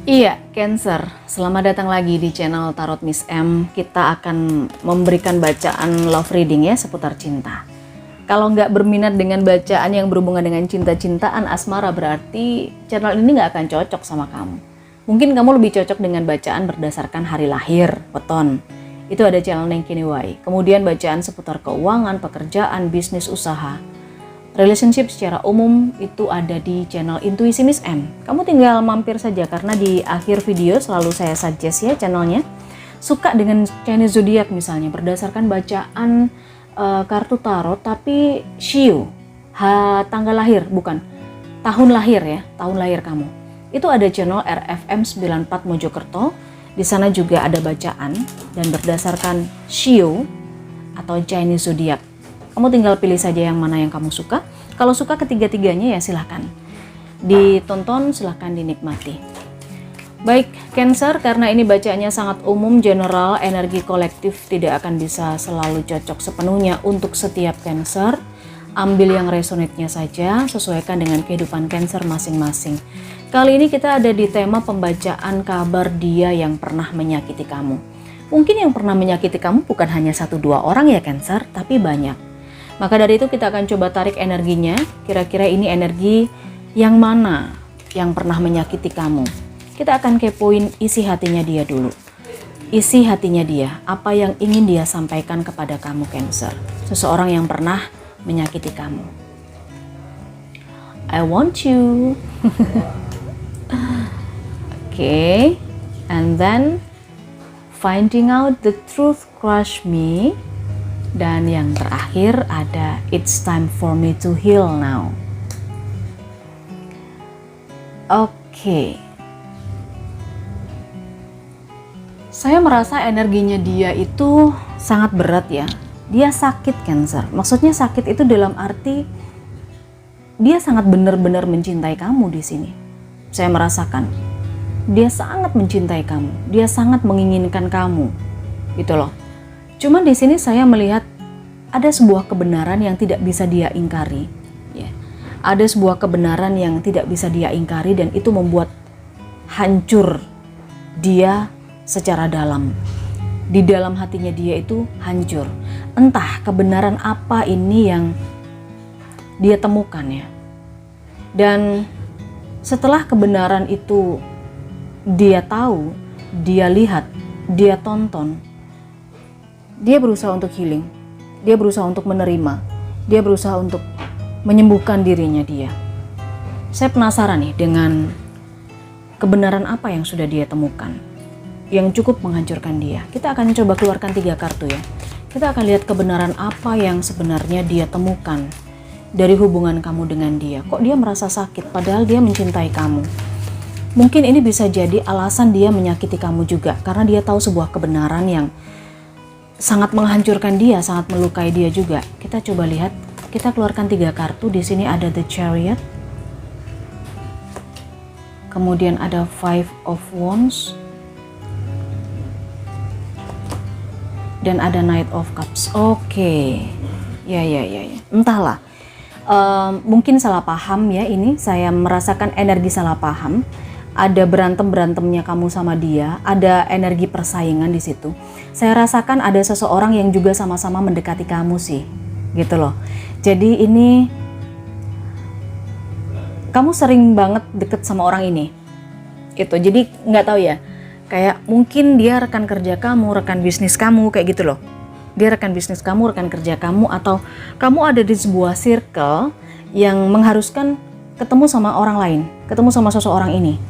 Iya, Cancer. Selamat datang lagi di channel Tarot Miss M. Kita akan memberikan bacaan love reading ya seputar cinta. Kalau nggak berminat dengan bacaan yang berhubungan dengan cinta-cintaan asmara, berarti channel ini nggak akan cocok sama kamu. Mungkin kamu lebih cocok dengan bacaan berdasarkan hari lahir, weton. Itu ada channel Neng Kiniwai. Kemudian bacaan seputar keuangan, pekerjaan, bisnis, usaha. Relationship secara umum itu ada di channel Intuisi Miss M. Kamu tinggal mampir saja karena di akhir video selalu saya suggest ya channelnya. Suka dengan Chinese Zodiac misalnya berdasarkan bacaan kartu tarot tapi Shio, tanggal lahir bukan tahun lahir ya, tahun lahir kamu. Itu ada channel RFM 94 Mojokerto. Di sana juga ada bacaan dan berdasarkan Shio atau Chinese Zodiac. Kamu tinggal pilih saja yang mana yang kamu suka. Kalau suka ketiga-tiganya ya silahkan ditonton, silahkan dinikmati. Baik, Cancer, karena ini bacaannya sangat umum, general, energi kolektif tidak akan bisa selalu cocok sepenuhnya untuk setiap Cancer. Ambil yang resonate-nya saja, sesuaikan dengan kehidupan Cancer masing-masing. Kali ini kita ada di tema pembacaan kabar dia yang pernah menyakiti kamu. Mungkin yang pernah menyakiti kamu bukan hanya 1-2 orang ya Cancer, tapi banyak. Maka dari itu kita akan coba tarik energinya, kira-kira ini energi yang mana yang pernah menyakiti kamu. Kita akan kepoin isi hatinya dia dulu. Isi hatinya dia, apa yang ingin dia sampaikan kepada kamu Cancer. Seseorang yang pernah menyakiti kamu. I want you. Okay, and then finding out the truth crush me. Dan yang terakhir ada it's time for me to heal now. Oke. Saya merasa energinya dia itu sangat berat ya. Dia sakit Cancer. Maksudnya sakit itu dalam arti dia sangat benar-benar mencintai kamu di sini. Saya merasakan. Dia sangat mencintai kamu. Dia sangat menginginkan kamu. Gitu loh. Cuman di sini saya melihat ada sebuah kebenaran yang tidak bisa dia ingkari. Ya. Ada sebuah kebenaran yang tidak bisa dia ingkari dan itu membuat hancur dia secara dalam. Di dalam hatinya dia itu hancur. Entah kebenaran apa ini yang dia temukan ya. Dan setelah kebenaran itu dia tahu, dia lihat, dia tonton, dia berusaha untuk healing, dia berusaha untuk menerima, dia berusaha untuk menyembuhkan dirinya dia. Saya penasaran nih dengan kebenaran apa yang sudah dia temukan, yang cukup menghancurkan dia. Kita akan coba keluarkan 3 kartu ya. Kita akan lihat kebenaran apa yang sebenarnya dia temukan dari hubungan kamu dengan dia. Kok dia merasa sakit padahal dia mencintai kamu. Mungkin ini bisa jadi alasan dia menyakiti kamu juga, karena dia tahu sebuah kebenaran yang sangat menghancurkan dia, sangat melukai dia juga. Kita coba lihat, kita keluarkan 3 kartu. Di sini ada The Chariot, kemudian ada 5 of Wands, dan ada Knight of Cups. Oke, ya. Entahlah, mungkin salah paham ya ini. Saya merasakan energi salah paham. Ada berantem-berantemnya kamu sama dia, ada energi persaingan di situ. Saya rasakan ada seseorang yang juga sama-sama mendekati kamu sih, gitu loh. Jadi ini kamu sering banget deket sama orang ini, gitu. Jadi nggak tahu ya, kayak mungkin dia rekan kerja kamu, rekan bisnis kamu, kayak gitu loh. Dia rekan bisnis kamu, rekan kerja kamu, atau kamu ada di sebuah circle yang mengharuskan ketemu sama orang lain, ketemu sama seseorang ini.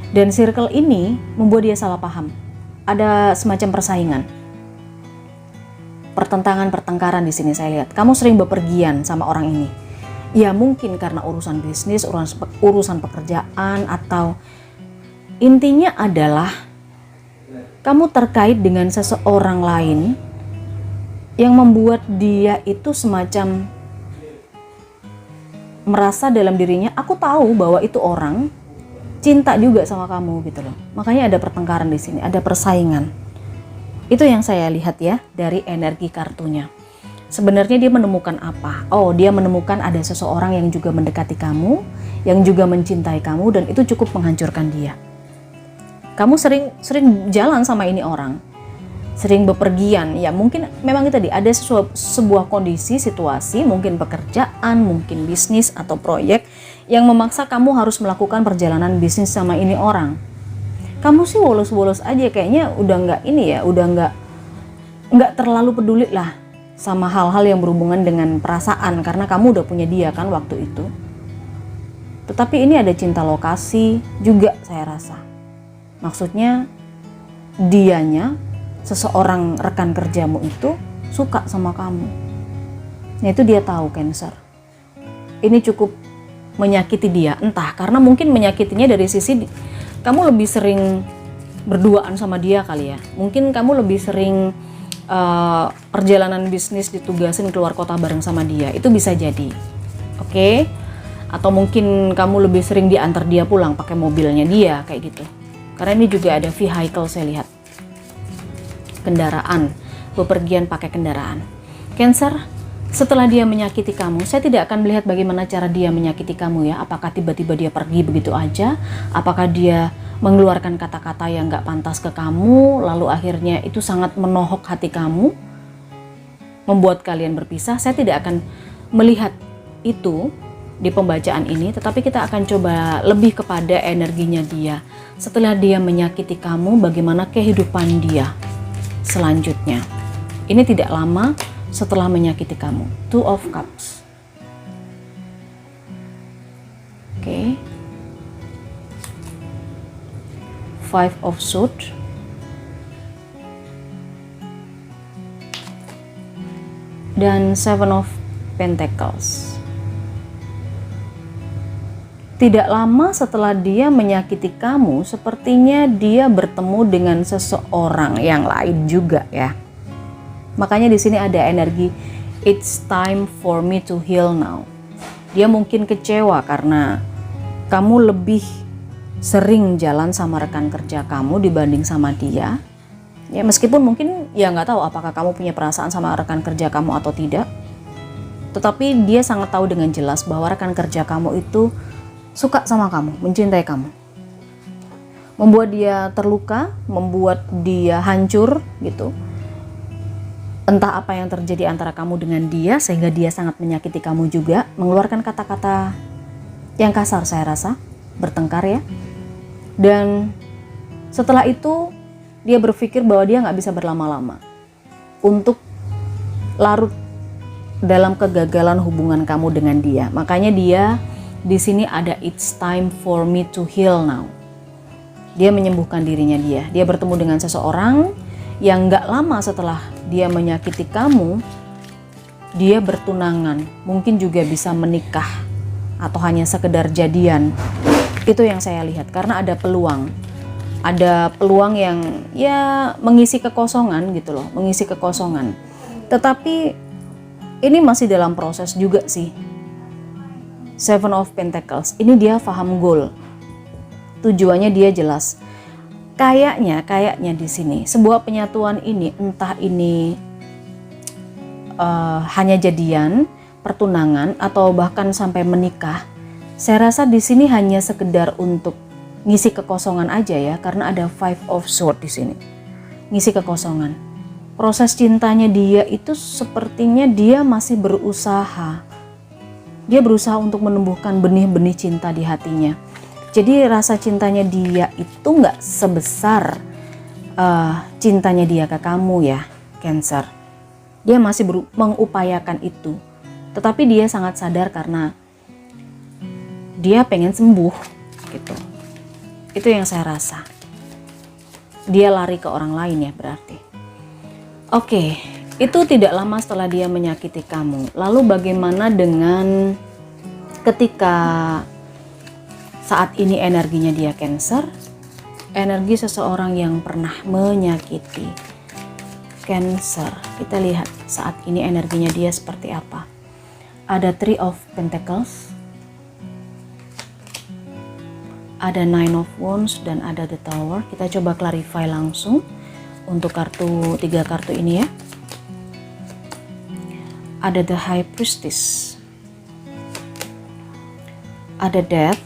Dan circle ini membuat dia salah paham. Ada semacam persaingan. Pertentangan, pertengkaran di sini saya lihat. Kamu sering bepergian sama orang ini. Ya mungkin karena urusan bisnis, urusan pekerjaan, atau intinya adalah kamu terkait dengan seseorang lain yang membuat dia itu semacam merasa dalam dirinya, aku tahu bahwa itu orang cinta juga sama kamu gitu loh. Makanya ada pertengkaran di sini, ada persaingan. Itu yang saya lihat ya dari energi kartunya. Sebenarnya dia menemukan apa? Oh, dia menemukan ada seseorang yang juga mendekati kamu, yang juga mencintai kamu, dan itu cukup menghancurkan dia. Kamu sering jalan sama ini orang, sering bepergian. Ya mungkin memang itu tadi ada sebuah kondisi, situasi, mungkin pekerjaan, mungkin bisnis atau proyek yang memaksa kamu harus melakukan perjalanan bisnis sama ini orang. Kamu sih wolos-wolos aja, kayaknya udah nggak ini ya, udah nggak terlalu peduli lah sama hal-hal yang berhubungan dengan perasaan, karena kamu udah punya dia kan waktu itu. Tetapi ini ada cinta lokasi juga saya rasa. Maksudnya dianya, seseorang rekan kerjamu itu suka sama kamu. Nah itu dia tahu Cancer. Ini cukup menyakiti dia, entah karena mungkin menyakitinya dari sisi kamu lebih sering berduaan sama dia kali ya. Mungkin kamu lebih sering perjalanan bisnis ditugasin keluar kota bareng sama dia. Itu bisa jadi. Oke? Atau mungkin kamu lebih sering diantar dia pulang pakai mobilnya dia kayak gitu. Karena ini juga ada vehicle saya lihat. Kendaraan, bepergian pakai kendaraan. Cancer, setelah dia menyakiti kamu, saya tidak akan melihat bagaimana cara dia menyakiti kamu ya. Apakah tiba-tiba dia pergi begitu aja? Apakah dia mengeluarkan kata-kata yang gak pantas ke kamu, lalu akhirnya itu sangat menohok hati kamu, membuat kalian berpisah? Saya tidak akan melihat itu di pembacaan ini, tetapi kita akan coba lebih kepada energinya dia. Setelah dia menyakiti kamu, bagaimana kehidupan dia selanjutnya. Ini tidak lama setelah menyakiti kamu. Two of Cups. Oke. Five of Swords. Dan Seven of Pentacles. Tidak lama setelah dia menyakiti kamu, sepertinya dia bertemu dengan seseorang yang lain juga ya. Makanya di sini ada energi it's time for me to heal now. Dia mungkin kecewa karena kamu lebih sering jalan sama rekan kerja kamu dibanding sama dia. Ya meskipun mungkin ya nggak tahu apakah kamu punya perasaan sama rekan kerja kamu atau tidak. Tetapi dia sangat tahu dengan jelas bahwa rekan kerja kamu itu suka sama kamu, mencintai kamu. Membuat dia terluka, membuat dia hancur gitu. Entah apa yang terjadi antara kamu dengan dia sehingga dia sangat menyakiti kamu juga, mengeluarkan kata-kata yang kasar saya rasa, bertengkar ya. Dan setelah itu dia berpikir bahwa dia nggak bisa berlama-lama untuk larut dalam kegagalan hubungan kamu dengan dia. Makanya dia di sini ada it's time for me to heal now. Dia menyembuhkan dirinya dia. Dia bertemu dengan seseorang yang gak lama setelah dia menyakiti kamu, dia bertunangan. Mungkin juga bisa menikah atau hanya sekedar jadian. Itu yang saya lihat karena ada peluang. Ada peluang yang ya mengisi kekosongan gitu loh, mengisi kekosongan. Tetapi ini masih dalam proses juga sih. Seven of Pentacles, ini dia paham goal. Tujuannya dia jelas. Kayaknya di sini sebuah penyatuan ini, entah ini hanya jadian, pertunangan atau bahkan sampai menikah. Saya rasa di sini hanya sekedar untuk ngisi kekosongan aja ya, karena ada Five of Swords di sini. Ngisi kekosongan. Proses cintanya dia itu sepertinya dia masih berusaha. Dia berusaha untuk menumbuhkan benih-benih cinta di hatinya. Jadi rasa cintanya dia itu nggak sebesar cintanya dia ke kamu ya, Cancer. Dia masih mengupayakan itu. Tetapi dia sangat sadar karena dia pengen sembuh gitu. Itu yang saya rasa. Dia lari ke orang lain ya berarti. Oke. Itu tidak lama setelah dia menyakiti kamu. Lalu bagaimana dengan ketika saat ini energinya dia Cancer? Energi seseorang yang pernah menyakiti. Cancer. Kita lihat saat ini energinya dia seperti apa. Ada Three of Pentacles. Ada Nine of Wands dan ada The Tower. Kita coba clarify langsung untuk tiga kartu ini ya. Ada The High Priestess, ada Death,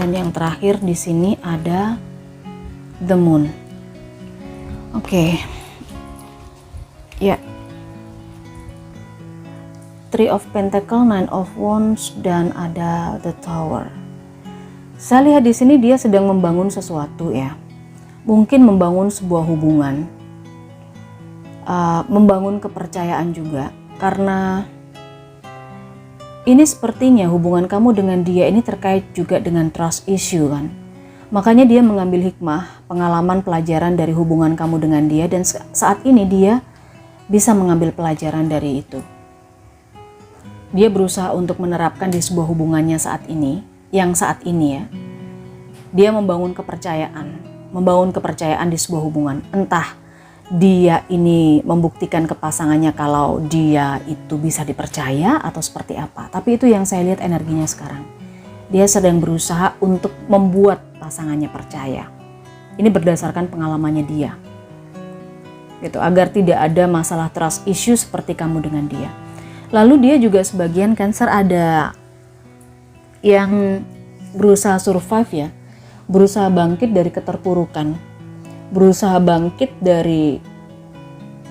Dan yang terakhir di sini ada the moon. Oke. Ya. Three of Pentacle, Nine of Wands, dan ada the Tower. Saya lihat di sini dia sedang membangun sesuatu ya. Mungkin membangun sebuah hubungan, membangun kepercayaan juga. Karena ini sepertinya hubungan kamu dengan dia ini terkait juga dengan trust issue kan. Makanya dia mengambil hikmah, pengalaman, pelajaran dari hubungan kamu dengan dia, dan saat ini dia bisa mengambil pelajaran dari itu. Dia berusaha untuk menerapkan di sebuah hubungannya saat ini, yang saat ini ya. Dia membangun kepercayaan di sebuah hubungan. Entah dia ini membuktikan ke pasangannya kalau dia itu bisa dipercaya atau seperti apa. Tapi itu yang saya lihat energinya sekarang. Dia sedang berusaha untuk membuat pasangannya percaya. Ini berdasarkan pengalamannya dia. Gitu, agar tidak ada masalah trust issue seperti kamu dengan dia. Lalu dia juga sebagian Cancer ada yang berusaha survive ya, berusaha bangkit dari keterpurukan, berusaha bangkit dari,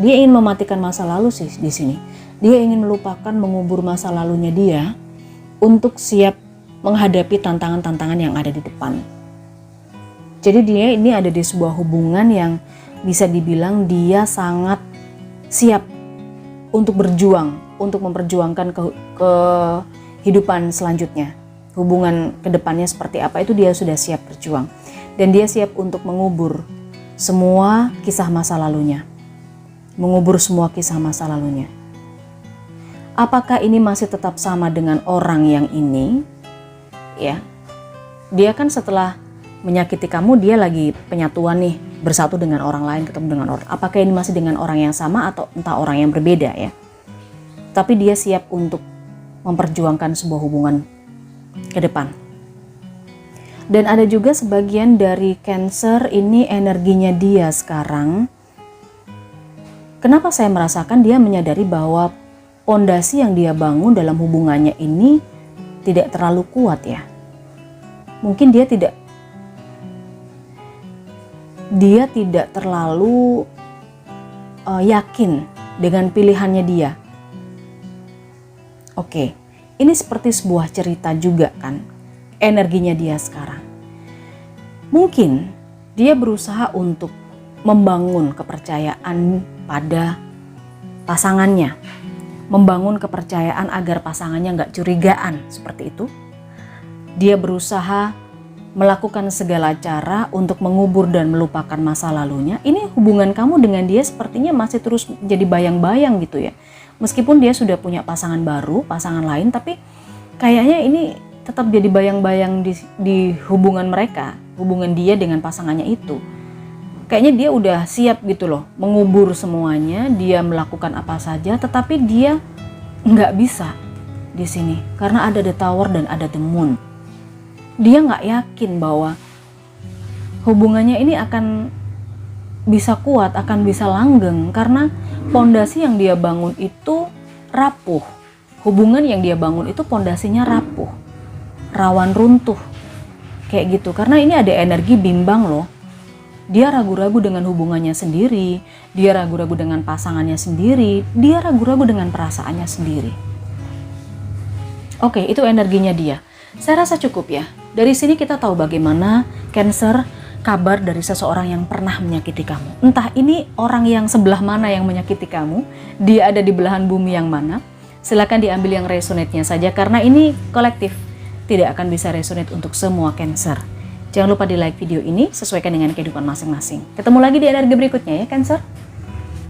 dia ingin mematikan masa lalu sih di sini. Dia ingin melupakan, mengubur masa lalunya dia untuk siap menghadapi tantangan-tantangan yang ada di depan. Jadi dia ini ada di sebuah hubungan yang bisa dibilang dia sangat siap untuk berjuang, untuk memperjuangkan kehidupan selanjutnya. Hubungan kedepannya seperti apa itu dia sudah siap berjuang. Dan dia siap untuk mengubur semua kisah masa lalunya. Mengubur semua kisah masa lalunya. Apakah ini masih tetap sama dengan orang yang ini? Ya. Dia kan setelah menyakiti kamu, dia lagi penyatuan nih, bersatu dengan orang lain, ketemu dengan orang. Apakah ini masih dengan orang yang sama atau entah orang yang berbeda ya? Tapi dia siap untuk memperjuangkan sebuah hubungan ke depan. Dan ada juga sebagian dari Cancer ini energinya dia sekarang. Kenapa saya merasakan dia menyadari bahwa pondasi yang dia bangun dalam hubungannya ini tidak terlalu kuat ya. Mungkin dia tidak terlalu yakin dengan pilihannya dia. Oke, ini seperti sebuah cerita juga kan, energinya dia sekarang. Mungkin dia berusaha untuk membangun kepercayaan pada pasangannya. Membangun kepercayaan agar pasangannya nggak curigaan, seperti itu. Dia berusaha melakukan segala cara untuk mengubur dan melupakan masa lalunya. Ini hubungan kamu dengan dia sepertinya masih terus jadi bayang-bayang gitu ya. Meskipun dia sudah punya pasangan baru, pasangan lain, tapi kayaknya ini tetap jadi bayang-bayang di hubungan mereka, hubungan dia dengan pasangannya itu. Kayaknya dia udah siap gitu loh, mengubur semuanya, dia melakukan apa saja, tetapi dia nggak bisa di sini karena ada the Tower dan ada the Moon. Dia nggak yakin bahwa hubungannya ini akan bisa kuat, akan bisa langgeng karena pondasi yang dia bangun itu rapuh. Hubungan yang dia bangun itu pondasinya rapuh, rawan runtuh kayak gitu. Karena ini ada energi bimbang loh. Dia ragu-ragu dengan hubungannya sendiri, dia ragu-ragu dengan pasangannya sendiri, dia ragu-ragu dengan perasaannya sendiri. Oke, itu energinya dia. Saya rasa cukup ya. Dari sini kita tahu bagaimana Cancer kabar dari seseorang yang pernah menyakiti kamu. Entah ini orang yang sebelah mana yang menyakiti kamu, dia ada di belahan bumi yang mana. Silakan diambil yang resonate-nya saja karena ini kolektif, tidak akan bisa resonate untuk semua Cancer. Jangan lupa di like video ini, sesuaikan dengan kehidupan masing-masing. Ketemu lagi di energi berikutnya ya Cancer.